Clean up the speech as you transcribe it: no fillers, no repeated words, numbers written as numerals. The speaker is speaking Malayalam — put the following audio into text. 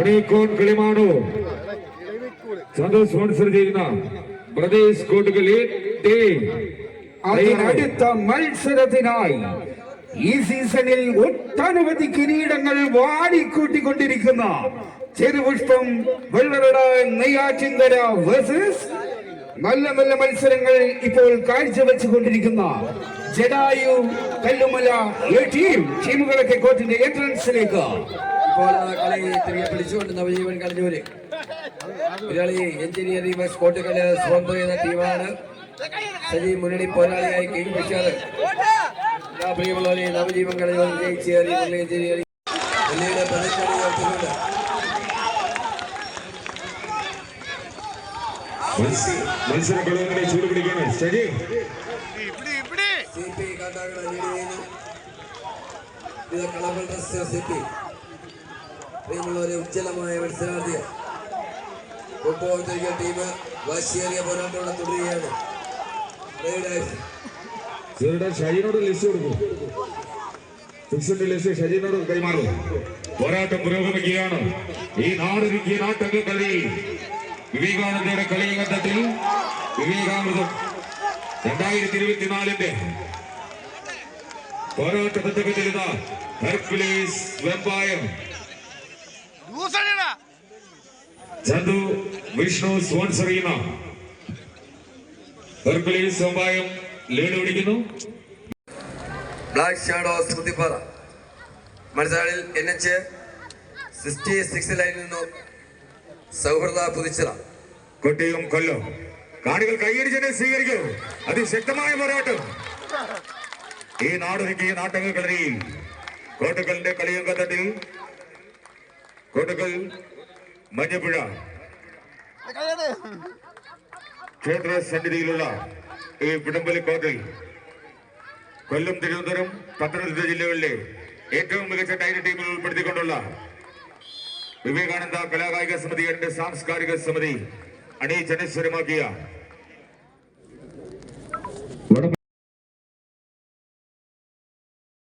വടേക്കോൺ കിളിമാനൂർ സന്തോഷ് സ്പോൺസർ ചെയ്യുന്ന ബ്രദേഴ്സ് കോട്ടുകളി അതിനടുത്ത മത്സരത്തിനായി ഈ സീസണിൽ ഒട്ടനവധി കിരീടങ്ങൾ വാടിക്കൂട്ടിക്കൊണ്ടിരിക്കുന്ന ചെറുപുഷ്പം വെള്ളറട നെയ്യാറ്റിൻകര വേഴ്സസ് നല്ല നല്ല മത്സരങ്ങൾ ഇപ്പോൾ കാഴ്ചവെച്ചുകൊണ്ടിരിക്കുന്ന ജഡായു കല്ലുമല ടീമുകളൊക്കെ കോർട്ടിന്റെ എൻട്രൻസിലേക്ക് ഇപ്പോൾ കളി തിരികെ പിടിച്ചുകൊണ്ട് നവജീവൻ കളഞ്ഞൂര് കളി എഞ്ചിനീയറിംഗ് സ്പോർട്ടുകള് സ്പോൺസർ ചെയ്യുന്ന ടീമാണ്. സജി മുന്നണി പോരാളിയായി കീഴ്പിടിച്ചത് പ്രിയമുള്ളവരെ നവജീവൻ കളഞ്ഞൂർ ജയിച്ചേറി എഞ്ചിനീയറിംഗ് ജില്ലയുടെ പ്രതിഷ്ഠ ഉയർത്തുന്നുണ്ട്. മത്സരങ്ങളെ ചൂടുപിടിക്കുകയാണ് CP കാട്ടാക്കട ലീഡ് ചെയ്യുന്നു. ഇത് കളബൽ CP പ്രിയമുള്ളവരെ ഉജ്ജ്വലമായ മത്സരാർത്ഥികൾ ഫുട്ബോൾ ടീം വാശിയേറിയ പോരാട്ടത്തോടെ തുടരുകയാണ്. ഷജീനോട് ലിസ്റ്റ് കൊടുക്കും. ഫിക്സിന്റെ ലിസ്റ്റ് ഷജീനോട് കൈമാറും. പോരാട്ടം പുരോഗമിക്കുകയാണ്. ഈ നാടൊരുക്കിയ നാട്ടക കളി വിവേകാനന്ദയുടെ കളിയങ്കത്തിൽ വിവേകാമൃതം 2024 പോരാട്ട പദ്ധതിയിലിത ഹെർക്കുലീസ് വെമ്പായം ചന്തു വിഷ്ണു സ്പോൺസർ ചെയ്യുന്ന ഹെർക്കുലീസ് വെമ്പായം ലീഡ് പിടിക്കുന്നു. ബ്ലാക്ക് ഷാഡോസ് മുത്തിപ്പാറ മത്സരങ്ങളിൽ NH 66 ലൈനിൽ നിന്നും സൗഹൃദ പുതിച്ചിറ കൊട്ടിയും കൊല്ലം കാണികൾ കൈയടിച്ചതിനെ സ്വീകരിക്കൂ. അതിശക്തമായ പോരാട്ടം ഈ നാടൊരുക്കിയ നാട്ടക കളരിയിൽ കോട്ടക്കലിന്റെ കളിയങ്കത്തട്ടിൽ കോട്ടക്കൽ മഞ്ഞപ്പുഴ ക്ഷേത്ര സന്നിധിയിലുള്ള ഈ പിടമ്പലി കോട്ടിൽ കൊല്ലം, തിരുവനന്തപുരം, പത്തനംതിട്ട ജില്ലകളിലെ ഏറ്റവും മികച്ച ടൈൽ ടീമുകൾ ഉൾപ്പെടുത്തിക്കൊണ്ടുള്ള വിവേകാനന്ദ കലാകായിക സമിതി സാംസ്കാരിക സമിതി അണിയിച്ചനശ്വരമാക്കിയ